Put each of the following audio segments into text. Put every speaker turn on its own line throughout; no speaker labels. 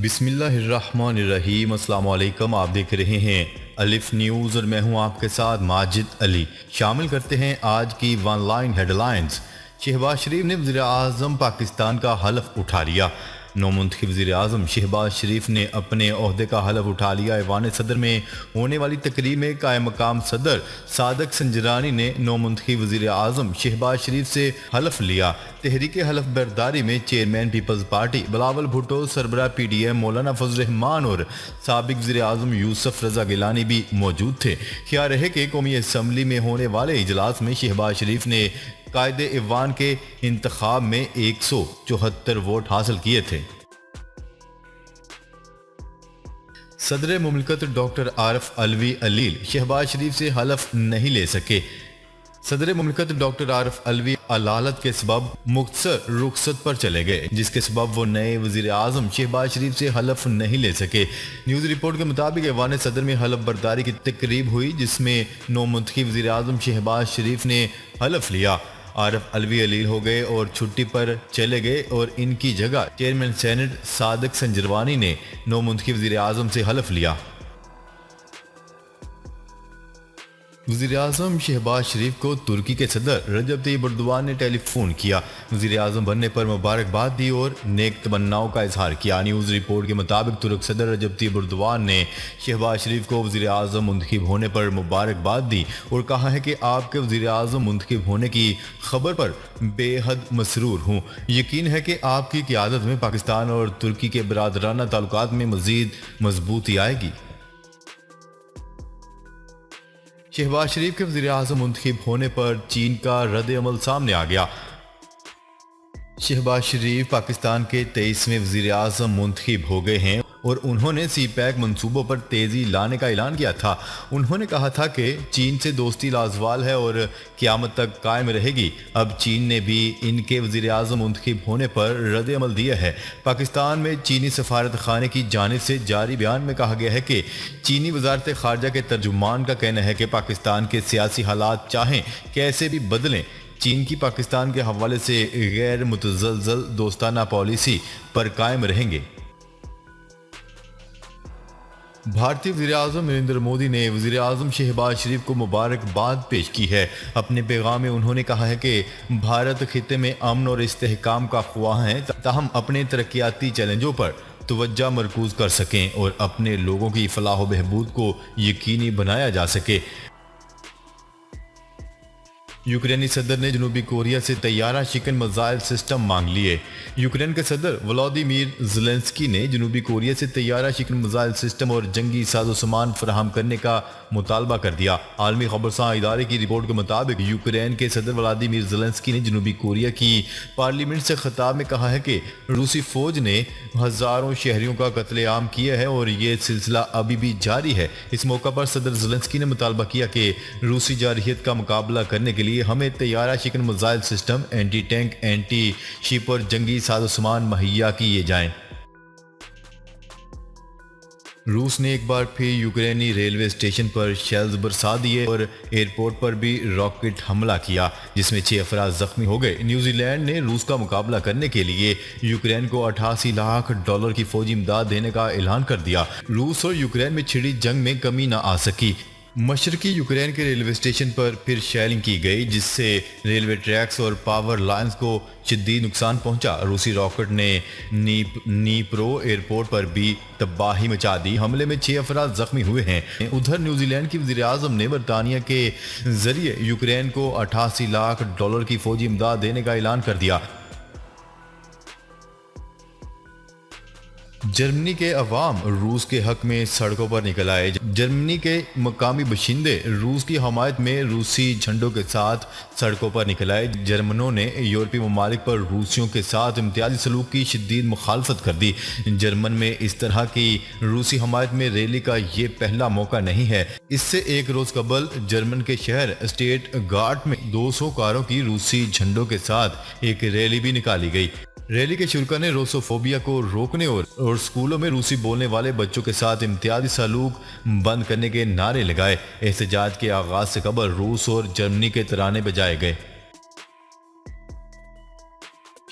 بسم اللہ الرحمن الرحیم۔ السلام علیکم، آپ دیکھ رہے ہیں الف نیوز اور میں ہوں آپ کے ساتھ ماجد علی۔ شامل کرتے ہیں آج کی ون لائن ہیڈ لائنز۔ شہباز شریف نے وزیر اعظم پاکستان کا حلف اٹھا لیا۔ نومنتخب وزیر اعظم شہباز شریف نے اپنے عہدے کا حلف اٹھا لیا۔ ایوان صدر میں ہونے والی تقریب میں قائم مقام صدر صادق سنجرانی نے نومنتخب وزیر اعظم شہباز شریف سے حلف لیا۔ تحریک حلف برداری میں chairman Peoples Party Bilawal Bhutto, سربراہ پی ڈی ایم مولانا فضل الرحمان اور سابق وزیر اعظم یوسف رضا گیلانی بھی موجود تھے۔ خیال رہے کہ قومی اسمبلی میں ہونے والے اجلاس میں شہباز شریف نے قائد ایوان کے انتخاب میں 174 ووٹ حاصل کیے تھے۔ صدر مملکت ڈاکٹر عارف علوی علیل شہباز شریف سے حلف نہیں لے سکے۔ صدر مملکت ڈاکٹر عارف علوی علالت کے سبب مختصر رخصت پر چلے گئے، جس کے سبب وہ نئے وزیر اعظم شہباز شریف سے حلف نہیں لے سکے۔ نیوز رپورٹ کے مطابق ایوان صدر میں حلف برداری کی تقریب ہوئی، جس میں نومنتخب وزیر اعظم شہباز شریف نے حلف لیا۔ عارف علوی علیل ہو گئے اور چھٹی پر چلے گئے اور ان کی جگہ چیئرمین سینٹ صادق سنجرانی نے نومنتخب وزیر اعظم سے حلف لیا۔ وزیر اعظم شہباز شریف کو ترکی کے صدر رجب طیب اردوان نے ٹیلی فون کیا، وزیر اعظم بننے پر مبارکباد دی اور نیک تمناؤں کا اظہار کیا۔ نیوز رپورٹ کے مطابق ترک صدر رجب طیب اردوان نے شہباز شریف کو وزیر اعظم منتخب ہونے پر مبارکباد دی اور کہا ہے کہ آپ کے وزیر اعظم منتخب ہونے کی خبر پر بے حد مسرور ہوں۔ یقین ہے کہ آپ کی قیادت میں پاکستان اور ترکی کے برادرانہ تعلقات میں مزید مضبوطی آئے گی۔ شہباز شریف کے وزیر اعظم منتخب ہونے پر چین کا رد عمل سامنے آ گیا۔ شہباز شریف پاکستان کے 23ویں وزیر اعظم منتخب ہو گئے ہیں اور انہوں نے سی پیک منصوبوں پر تیزی لانے کا اعلان کیا تھا۔ انہوں نے کہا تھا کہ چین سے دوستی لازوال ہے اور قیامت تک قائم رہے گی۔ اب چین نے بھی ان کے وزیر اعظم منتخب ہونے پر رد عمل دیا ہے۔ پاکستان میں چینی سفارت خانے کی جانب سے جاری بیان میں کہا گیا ہے کہ چینی وزارت خارجہ کے ترجمان کا کہنا ہے کہ پاکستان کے سیاسی حالات چاہیں کیسے بھی بدلیں، چین کی پاکستان کے حوالے سے غیر متزلزل دوستانہ پالیسی پر قائم رہیں گے۔ بھارتی وزیر اعظم نریندر مودی نے وزیر اعظم شہباز شریف کو مبارکباد پیش کی ہے۔ اپنے پیغام میں انہوں نے کہا ہے کہ بھارت خطے میں امن اور استحکام کا خواہاں ہے، تاہم اپنے ترقیاتی چیلنجوں پر توجہ مرکوز کر سکیں اور اپنے لوگوں کی فلاح و بہبود کو یقینی بنایا جا سکے۔ یوکرینی صدر نے جنوبی کوریا سے طیارہ شکن میزائل سسٹم مانگ لیے۔ یوکرین کے صدر ولادیمیر زیلنسکی نے جنوبی کوریا سے طیارہ شکن میزائل سسٹم اور جنگی ساز و سامان فراہم کرنے کا مطالبہ کر دیا۔ عالمی خبرساں ادارے کی رپورٹ کے مطابق یوکرین کے صدر ولادیمیر زیلنسکی نے جنوبی کوریا کی پارلیمنٹ سے خطاب میں کہا ہے کہ روسی فوج نے ہزاروں شہریوں کا قتل عام کیا ہے اور یہ سلسلہ ابھی بھی جاری ہے۔ اس موقع پر صدر زیلنسکی نے مطالبہ کیا کہ روسی جارحیت کا مقابلہ کرنے کے لیے ہمیں طیارہ شکن missile system, anti tank, anti ship اور جنگی ساز و سامان مہیا کیے جائیں۔ روس نے ایک بار پھر یوکرینی ریلوے اسٹیشن پر شیلز برسا دیے اور ایئرپورٹ پر بھی راکٹ حملہ کیا، جس میں 6 افراد زخمی ہو گئے۔ نیوزی لینڈ نے روس کا مقابلہ کرنے کے لیے یوکرین کو $88 لاکھ کی فوجی امداد دینے کا اعلان کر دیا۔ روس اور یوکرین میں چھڑی جنگ میں کمی نہ آ سکی۔ مشرقی یوکرین کے ریلوے اسٹیشن پر پھر شیلنگ کی گئی، جس سے ریلوے ٹریکس اور پاور لائنز کو شدید نقصان پہنچا۔ روسی راکٹ نے نیپرو ایئرپورٹ پر بھی تباہی مچا دی۔ حملے میں 6 افراد زخمی ہوئے ہیں۔ ادھر نیوزی لینڈ کی وزیر اعظم نے برطانیہ کے ذریعے یوکرین کو $88 لاکھ کی فوجی امداد دینے کا اعلان کر دیا۔ جرمنی کے عوام روس کے حق میں سڑکوں پر نکل آئے۔ جرمنی کے مقامی باشندے روس کی حمایت میں روسی جھنڈوں کے ساتھ سڑکوں پر نکل آئے۔ جرمنوں نے یورپی ممالک پر روسیوں کے ساتھ امتیازی سلوک کی شدید مخالفت کر دی۔ جرمن میں اس طرح کی روسی حمایت میں ریلی کا یہ پہلا موقع نہیں ہے۔ اس سے ایک روز قبل جرمن کے شہر اسٹیٹ گارٹ میں 200 کاروں کی روسی جھنڈوں کے ساتھ ایک ریلی بھی نکالی گئی۔ ریلی کے شرکا نے روسوفوبیا کو روکنے اور اسکولوں میں روسی بولنے والے بچوں کے ساتھ امتیازی سلوک بند کرنے کے نعرے لگائے۔ احتجاج کے آغاز سے قبل روس اور جرمنی کے ترانے بجائے گئے۔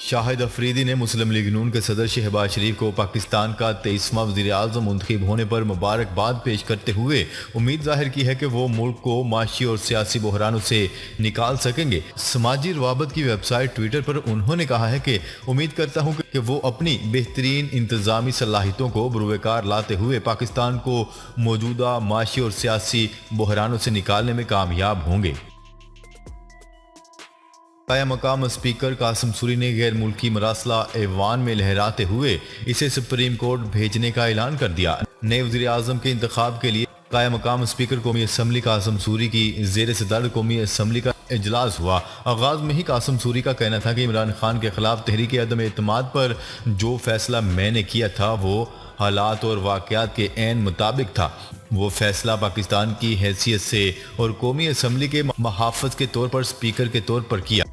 شاہد افریدی نے مسلم لیگ نون کے صدر شہباز شریف کو پاکستان کا 23واں وزیر اعظم منتخب ہونے پر مبارکباد پیش کرتے ہوئے امید ظاہر کی ہے کہ وہ ملک کو معاشی اور سیاسی بحرانوں سے نکال سکیں گے۔ سماجی روابط کی ویب سائٹ ٹویٹر پر انہوں نے کہا ہے کہ امید کرتا ہوں کہ وہ اپنی بہترین انتظامی صلاحیتوں کو بروئے کار لاتے ہوئے پاکستان کو موجودہ معاشی اور سیاسی بحرانوں سے نکالنے میں کامیاب ہوں گے۔ قائم مقام اسپیکر قاسم سوری نے غیر ملکی مراسلہ ایوان میں لہراتے ہوئے اسے سپریم کورٹ بھیجنے کا اعلان کر دیا۔ نئے وزیر اعظم کے انتخاب کے لیے قائم مقام اسپیکر قومی اسمبلی قاسم سوری کی زیر صدارت قومی اسمبلی کا اجلاس ہوا۔ آغاز میں ہی قاسم سوری کا کہنا تھا کہ عمران خان کے خلاف تحریک عدم اعتماد پر جو فیصلہ میں نے کیا تھا وہ حالات اور واقعات کے عین مطابق تھا۔ وہ فیصلہ پاکستان کی حیثیت سے اور قومی اسمبلی کے محافظ کے طور پر اسپیکر کے طور پر کیا۔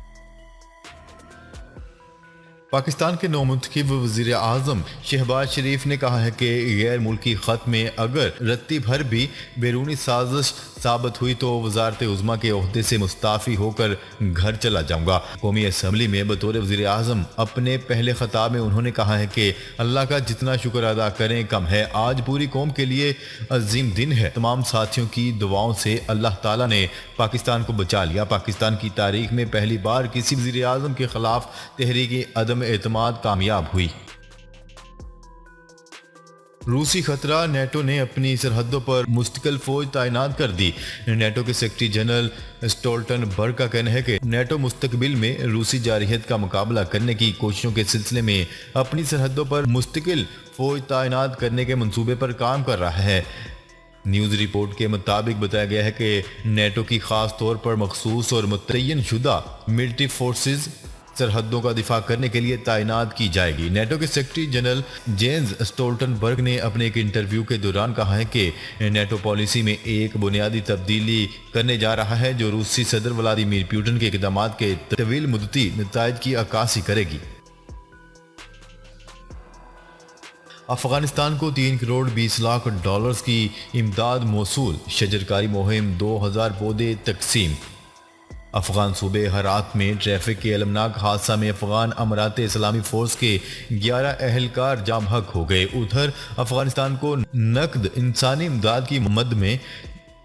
پاکستان کے نومنتخب وزیر اعظم شہباز شریف نے کہا ہے کہ غیر ملکی خط میں اگر رتی بھر بھی بیرونی سازش ثابت ہوئی تو وزارت عظمیٰ کے عہدے سے مستعفی ہو کر گھر چلا جاؤں گا۔ قومی اسمبلی میں بطور وزیر اعظم اپنے پہلے خطاب میں انہوں نے کہا ہے کہ اللہ کا جتنا شکر ادا کریں کم ہے۔ آج پوری قوم کے لیے عظیم دن ہے۔ تمام ساتھیوں کی دعاؤں سے اللہ تعالیٰ نے پاکستان کو بچا لیا۔ پاکستان کی تاریخ میں پہلی بار کسی وزیر اعظم کے خلاف تحریک عدم اعتماد کامیاب ہوئی۔ روسی خطرہ، نیٹو نے اپنی سرحدوں پر مستقل فوج تعینات کر دی۔ نیٹو کے سیکرٹری جنرل اسٹولٹنبرگ کا کہنا ہے کہ نیٹو مستقبل میں روسی جارحیت کا مقابلہ کرنے کی کوششوں کے سلسلے میں اپنی سرحدوں پر مستقل فوج تعینات کرنے کے منصوبے پر کام کر رہا ہے۔ نیوز رپورٹ کے مطابق بتایا گیا ہے کہ نیٹو کی خاص طور پر مخصوص اور متعین شدہ ملٹری فورسز سرحدوں کا دفاع کرنے کے لیے تعینات کی جائے گی۔ نیٹو کے سیکرٹری جنرل جینز اسٹولٹنبرگ نے اپنے ایک انٹرویو کے دوران کہا ہے کہ نیٹو پالیسی میں ایک بنیادی تبدیلی کرنے جا رہا ہے جو روسی صدر ولادیمیر پوٹن کے اقدامات کے طویل مدتی نتائج کی عکاسی کرے گی۔ افغانستان کو 3 کروڑ 20 لاکھ ڈالرز کی امداد موصول، شجرکاری مہم 2000 پودے تقسیم۔ افغان صوبے ہرات میں ٹریفک کے المناک حادثہ میں افغان امارات اسلامی فورس کے 11 اہلکار جاں بحق ہو گئے۔ ادھر افغانستان کو نقد انسانی امداد کی مد میں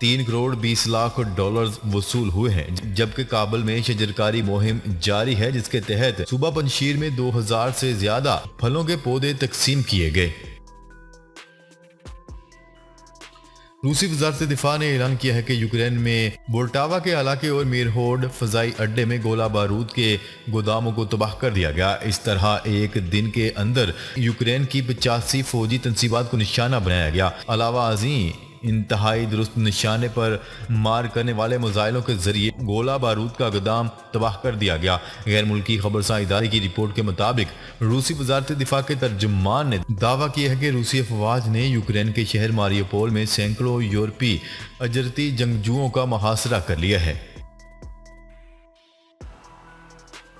3 کروڑ 20 لاکھ ڈالرز وصول ہوئے ہیں، جبکہ کابل میں شجرکاری مہم جاری ہے جس کے تحت صوبہ پنجشیر میں 2000 سے زیادہ پھلوں کے پودے تقسیم کیے گئے۔ روسی وزارت دفاع نے اعلان کیا ہے کہ یوکرین میں بولٹاوا کے علاقے اور میرہوڈ فضائی اڈے میں گولہ بارود کے گوداموں کو تباہ کر دیا گیا۔ اس طرح ایک دن کے اندر یوکرین کی 85 فوجی تنصیبات کو نشانہ بنایا گیا۔ علاوہ ازیں انتہائی درست نشانے پر مار کرنے والے میزائلوں کے ذریعے گولہ بارود کا گودام تباہ کر دیا گیا۔ غیر ملکی خبرساں ادارے کی رپورٹ کے مطابق روسی وزارت دفاع کے ترجمان نے دعویٰ کیا ہے کہ روسی افواج نے یوکرین کے شہر ماریوپول میں سینکڑوں یورپی اجرتی جنگجوؤں کا محاصرہ کر لیا ہے۔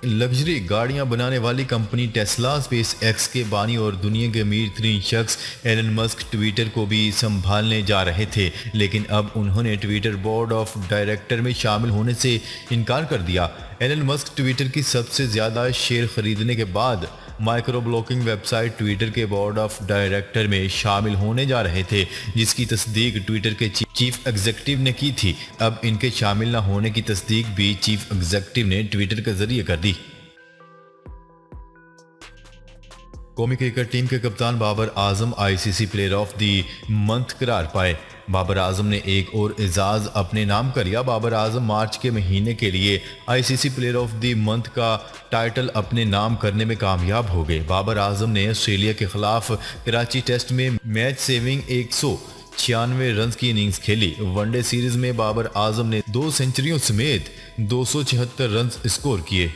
لگژری گاڑیاں بنانے والی کمپنی ٹیسلا اسپیس ایکس کے بانی اور دنیا کے امیر ترین شخص ایلن مسک ٹویٹر کو بھی سنبھالنے جا رہے تھے، لیکن اب انہوں نے ٹویٹر بورڈ آف ڈائریکٹر میں شامل ہونے سے انکار کر دیا۔ ایلن مسک ٹویٹر کی سب سے زیادہ شیئر خریدنے کے بعد microblogging website Twitter کے بورڈ آف ڈائریکٹر میں شامل ہونے جا رہے تھے، جس کی تصدیق ٹویٹر کے چیف ایگزیکٹو نے کی تھی۔ اب ان کے شامل نہ ہونے کی تصدیق بھی چیف ایگزیکٹو نے ٹویٹر کے ذریعے کر دی۔ قومی کرکٹ ٹیم کے کپتان بابر اعظم آئی سی C player of the month قرار پائے۔ بابر اعظم نے ایک اور اعزاز اپنے نام کر لیا۔ بابر اعظم مارچ کے مہینے کے لیے آئی سی C player of the month کا ٹائٹل اپنے نام کرنے میں کامیاب ہو گئے۔ بابر اعظم نے آسٹریلیا کے خلاف کراچی ٹیسٹ میں میچ سیونگ 196 رنز کی اننگز کھیلی۔ ون ڈے سیریز میں بابر اعظم نے 2 سنچریوں سمیت 276 رنز اسکور کیے۔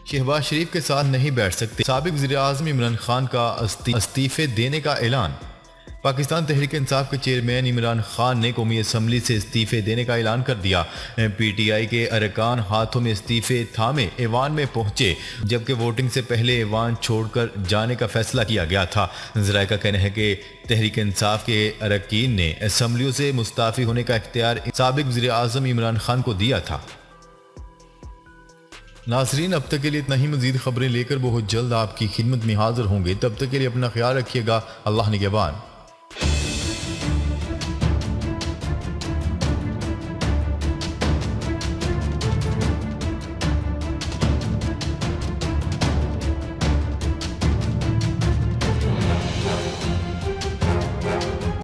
شہباز شریف کے ساتھ نہیں بیٹھ سکتے، سابق وزیر اعظم عمران خان کا استعفے دینے کا اعلان۔ پاکستان تحریک انصاف کے چیئرمین عمران خان نے قومی اسمبلی سے استعفے دینے کا اعلان کر دیا۔ پی ٹی آئی کے ارکان ہاتھوں میں استعفے تھامے ایوان میں پہنچے، جبکہ ووٹنگ سے پہلے ایوان چھوڑ کر جانے کا فیصلہ کیا گیا تھا۔ ذرائع کا کہنا ہے کہ تحریک انصاف کے اراکین نے اسمبلیوں سے مستعفی ہونے کا اختیار سابق وزیر اعظم عمران خان کو دیا تھا۔ ناظرین اب تک کے لیے اتنا ہی، مزید خبریں لے کر بہت جلد آپ کی خدمت میں حاضر ہوں گے، تب تک کے لیے اپنا خیال رکھیے گا، اللہ نگہبان۔